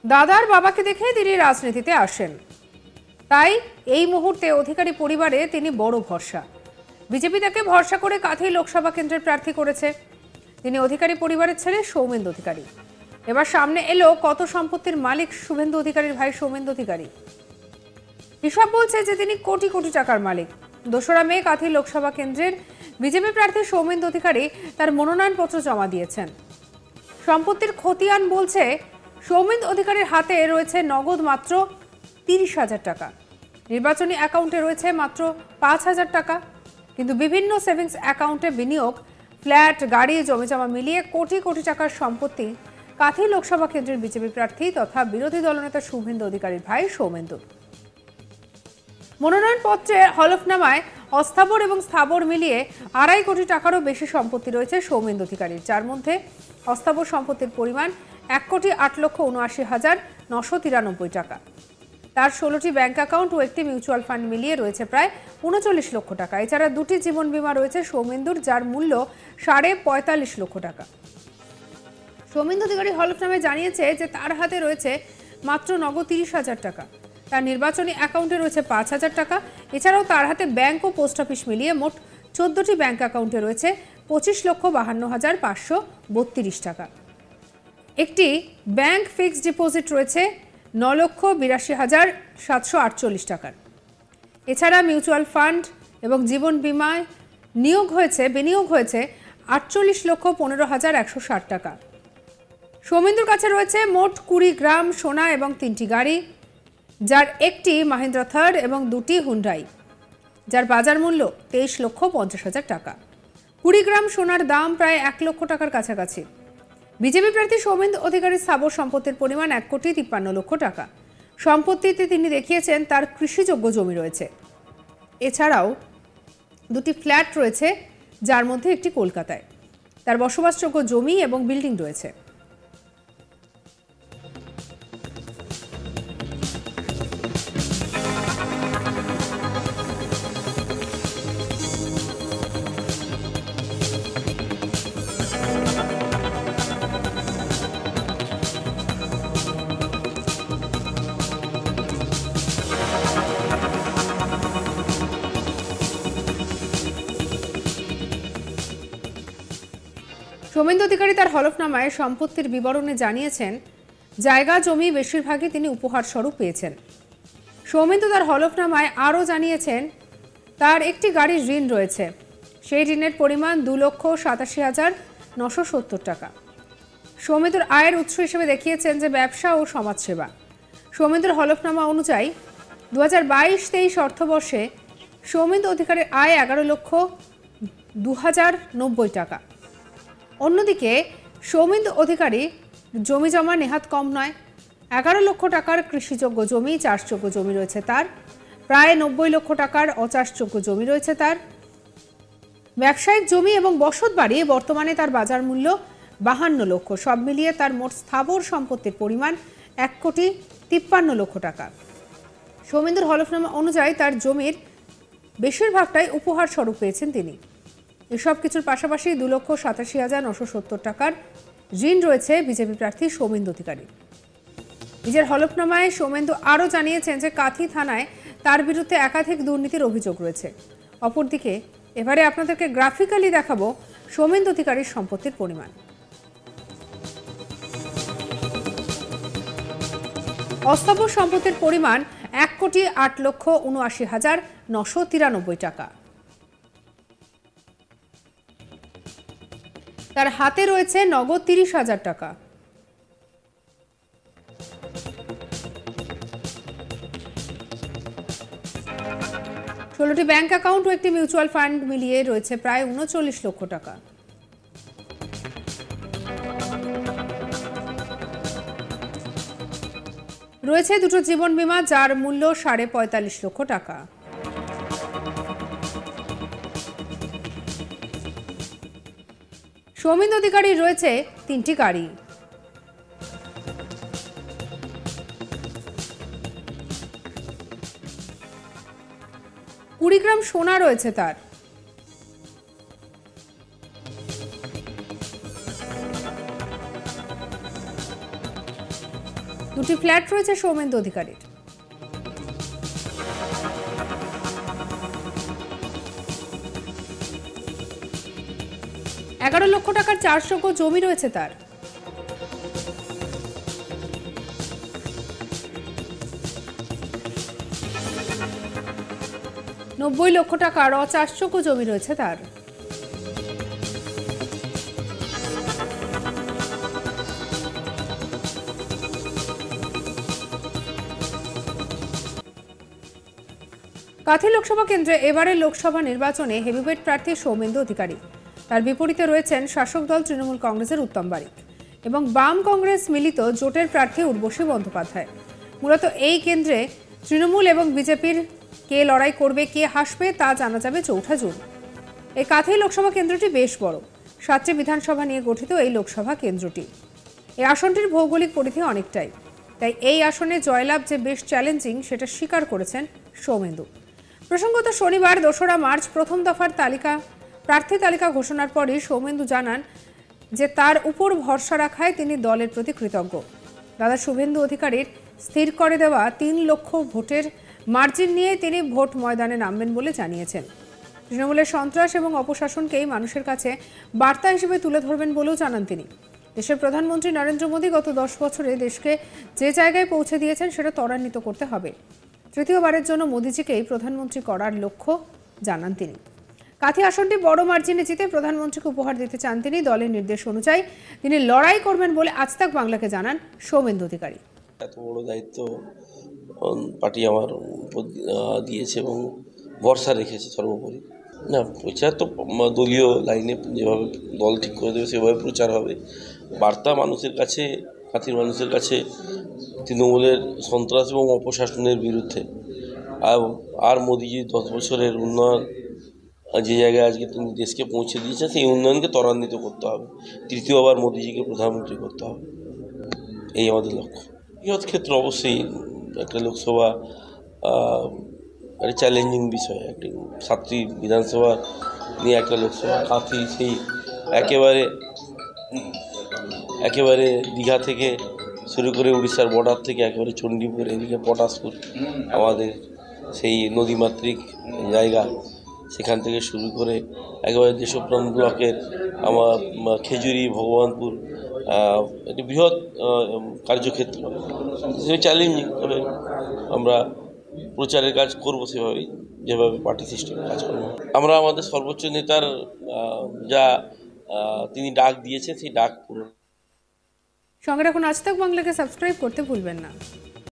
দাদার বাবাকে দেখে তিনি রাজনীতিতে আসেন, তাই এই মুহূর্তে অধিকারী পরিবারে তিনি বড় ভরসা। বিজেপি তাকে ভরসা করে কাঁথি লোকসভা কেন্দ্রের প্রার্থী করেছে। তিনি অধিকারী পরিবারের ছেলে সৌমেন্দু অধিকারী। এবার সামনে এলো কত সম্পত্তির মালিক শুভেন্দু অধিকারীর ভাই সৌমেন্দু অধিকারী। হিসাব বলছে যে তিনি কোটি কোটি টাকার মালিক। 2রা মে কাঁথি লোকসভা কেন্দ্রের বিজেপি প্রার্থী সৌমেন্দু অধিকারী তার মনোনয়নপত্র জমা দিয়েছেন। সম্পত্তির খতিয়ান বলছে সৌমেন্দু অধিকারীর হাতে রয়েছে নগদ মাত্র 30,000 টাকা, নির্বাচনী অ্যাকাউন্টে রয়েছে মাত্র 5,000 টাকা, কিন্তু বিভিন্ন সেভিংস অ্যাকাউন্টে বিনিয়োগ, ফ্ল্যাট, গাড়ি, জমিজমা মিলিয়ে কোটি কোটি টাকার সম্পত্তি কাঁথি লোকসভা কেন্দ্রের বিজেপি প্রার্থী তথা বিরোধী দলনেতা শুভেন্দু অধিকারীর ভাই সৌমেন্দু। মনোনয়নপত্রে হলফনামায় অস্থাবর এবং স্থাবর মিলিয়ে 2.5 কোটি টাকারও বেশি সম্পত্তি রয়েছে সৌমেন্দু অধিকারীর, যার মধ্যে অস্থাবর সম্পত্তির পরিমাণ 1,08,993,993 টাকা। তার 16টি ব্যাংক অ্যাকাউন্ট ও একটি মিউচুয়াল ফান্ড মিলিয়ে রয়েছে প্রায় 39 লক্ষ টাকা। এছাড়া 2টি জীবন বীমা রয়েছে সৌমেন্দুর, যার মূল্য 45.5 লক্ষ টাকা। সৌমেন্দু অধিকারী হলফনামায় জানিয়েছে যে তার হাতে রয়েছে মাত্র নগদ 30,000 টাকা, তার নির্বাচনী অ্যাকাউন্টে রয়েছে 5,000 টাকা। এছাড়াও তার হাতে ব্যাংক ও পোস্ট অফিস মিলিয়ে মোট 14টি ব্যাংক অ্যাকাউন্টে রয়েছে 25,52,532 টাকা। একটি ব্যাংক ফিক্সড ডিপোজিট রয়েছে 9,82,748 টাকার। এছাড়া মিউচুয়াল ফান্ড এবং জীবন বীমায় বিনিয়োগ হয়েছে 48,15,160 টাকা। সৌমেন্দুর কাছে রয়েছে মোট 20 গ্রাম সোনা এবং 3টি গাড়ি, যার একটি মাহিন্দ্রা থার্ড এবং 2টি হুন্ডাই, যার বাজার মূল্য 23,50,000 টাকা। 20 গ্রাম সোনার দাম প্রায় 1 লক্ষ টাকার কাছাকাছি। বিজেপি প্রার্থী সৌমেন্দু অধিকারীর স্থাবর সম্পত্তির পরিমাণ 1,53,00,000 টাকা। সম্পত্তিতে তিনি দেখিয়েছেন তার কৃষিযোগ্য জমি রয়েছে। এছাড়াও 2টি ফ্ল্যাট রয়েছে, যার মধ্যে একটি কলকাতায়। তার বসবাসযোগ্য জমি এবং বিল্ডিং রয়েছে। সৌমেন্দু অধিকারী তার হলফনামায় সম্পত্তির বিবরণে জানিয়েছেন, জায়গা জমি বেশিরভাগই তিনি উপহার স্বরূপ পেয়েছেন। সৌমেন্দু তার হলফনামায় আরও জানিয়েছেন তার একটি গাড়ির ঋণ রয়েছে, সেই ঋণের পরিমাণ 2,87,970 টাকা। সৌমেন্দুর আয়ের উৎস হিসেবে দেখিয়েছেন যে ব্যবসা ও সমাজসেবা। সৌমেন্দুর হলফনামা অনুযায়ী 2022-23 অর্থবর্ষে সৌমেন্দু অধিকারীর আয় 11,02,090 টাকা। অন্যদিকে সৌমেন্দু অধিকারী জমি জমা নেহাত কম নয়। 11 লক্ষ টাকার কৃষিযোগ্য জমি, চাষযোগ্য জমি রয়েছে তার। প্রায় 90 লক্ষ টাকার অচাষযোগ্য জমি রয়েছে তার। ব্যবসায়িক জমি এবং বসত বাড়ি বর্তমানে তার বাজার মূল্য 52 লক্ষ। সব মিলিয়ে তার মোট স্থাবর সম্পত্তির পরিমাণ 1,53,00,000 টাকা। সৌমেন্দুর হলফনামা অনুযায়ী তার জমির বেশিরভাগটাই উপহার স্বরূপ পেয়েছেন তিনি। এসব কিছুর পাশাপাশি 2,87,970 টাকার ঋণ রয়েছে বিজেপি প্রার্থী সৌমেন্দু অধিকারী। নিজের হলফনামায় সৌমেন্দু আরও জানিয়েছেন যে কাঁথি থানায় তার বিরুদ্ধে একাধিক দুর্নীতির অভিযোগ রয়েছে। অপরদিকে এবারে আপনাদেরকে গ্রাফিক্যালি দেখাবো সৌমেন্দু অধিকারীর সম্পত্তির পরিমাণ। অস্থাবর সম্পত্তির পরিমাণ 1,08,79,993 টাকা। তার হাতে রয়েছে নগদ 30,000 টাকা। ষোলোটি ব্যাংক অ্যাকাউন্ট ও একটি মিউচুয়াল ফান্ড মিলিয়ে রয়েছে প্রায় 39 লক্ষ টাকা। রয়েছে 2টো জীবন বীমা, যার মূল্য 45.5 লক্ষ টাকা। সৌমেন্দু অধিকারী রয়েছে 3টি গাড়ি। 20 গ্রাম সোনা রয়েছে তার। 2টি ফ্ল্যাট রয়েছে সৌমেন্দু অধিকারীর। $11 লক্ষ টাকার 4 শতক জমি রয়েছে তার। $90 লক্ষ টাকার অচাষযোগ্য জমি রয়েছে তার। কাঁথি লোকসভা কেন্দ্রে এবারের লোকসভা নির্বাচনে হেভিওয়েট প্রার্থী সৌমেন্দু অধিকারী। তার বিপরীতে রয়েছেন শাসক দল তৃণমূল কংগ্রেসের উত্তম বারিক এবং বাম কংগ্রেস মিলিত জোটের প্রার্থী উর্বশী বন্দ্যোপাধ্যায়। মূলত এই কেন্দ্রে তৃণমূল এবং বিজেপির কে লড়াই করবে, কে হাসবে তা জানা যাবে 4 জুন। এই কাঁথি লোকসভা কেন্দ্রটি বেশ বড়, 7টি বিধানসভা নিয়ে গঠিত এই লোকসভা কেন্দ্রটি। এই আসনটির ভৌগোলিক পরিধি অনেকটাই, তাই এই আসনে জয়লাভ যে বেশ চ্যালেঞ্জিং সেটা স্বীকার করেছেন সৌমেন্দু। প্রসঙ্গত শনিবার 2রা মার্চ প্রথম দফার প্রার্থী তালিকা ঘোষণার পরই সৌমেন্দু জানান যে তার উপর ভরসা রাখায় তিনি দলের প্রতি কৃতজ্ঞ। দাদা শুভেন্দু অধিকারীর স্থির করে দেওয়া 3 লক্ষ ভোটের মার্জিন নিয়ে তিনি ভোট ময়দানে নামবেন বলে জানিয়েছেন। তৃণমূলের সন্ত্রাস এবং অপশাসনকেই মানুষের কাছে বার্তা হিসেবে তুলে ধরবেন বলেও জানান তিনি। দেশের প্রধানমন্ত্রী নরেন্দ্র মোদী গত 10 বছরে দেশকে যে জায়গায় পৌঁছে দিয়েছেন সেটা ত্বরান্বিত করতে হবে। তৃতীয়বারের জন্য মোদীজিকেই প্রধানমন্ত্রী করার লক্ষ্য জানান তিনি। কাঁথি আসনটি বড় মার্জিনে জিতে প্রধানমন্ত্রীকে উপহার দিতে চান তিনি। দলের নির্দেশ অনুযায়ী তিনি লড়াই করবেন বলে আজ তাক বাংলাকে জানান সৌমেন্দু অধিকারী। এত বড় দায়িত্ব পার্টি আমার দিয়েছে এবং ভরসা রেখেছে সর্বোপরি। না, প্রচার তো দলীয় লাইনে যেভাবে দল ঠিক করে দেবে সেভাবে প্রচার হবে। বার্তা মানুষের কাছে, কাঁথির মানুষের কাছে তৃণমূলের সন্ত্রাস এবং অপশাসনের বিরুদ্ধে আর মোদিজি 10 বছরের উন্নয়ন যে জায়গায় আজকে তিনি দেশকে পৌঁছে দিয়েছেন সেই উন্নয়নকে ত্বরান্বিত করতে হবে। তৃতীয়বার মোদিজিকে প্রধানমন্ত্রী করতে হবে, এই আমাদের লক্ষ্য। বৃহৎ ক্ষেত্র অবশ্যই একটা লোকসভা একটা চ্যালেঞ্জিং বিষয়। একটি 7টি বিধানসভা নিয়ে একটা লোকসভা। কাঁথি সেই একেবারে দীঘা থেকে শুরু করে উড়িষ্যার বর্ডার থেকে একেবারে চণ্ডীপুর, এদিকে পটাশপুর, আমাদের সেই নদীমাতৃক জায়গা, সেখান থেকে শুরু করে একেবারে দেশপ্রাণ ব্লকের আমার খেজুরি, ভগবানপুর, একটি বৃহৎ কার্যক্ষেত্র, চ্যালেঞ্জিং। তবে আমরা প্রচারের কাজ করবো সেভাবেই, যেভাবে পার্টি সিস্টেমে কাজ করবো। আমরা আমাদের সর্বোচ্চ নেতার যা তিনি ডাক দিয়েছেন সেই ডাক পূরণ। সঙ্গে রাখুন আজ তাক বাংলাকে, সাবস্ক্রাইব করতে ভুলবেন না।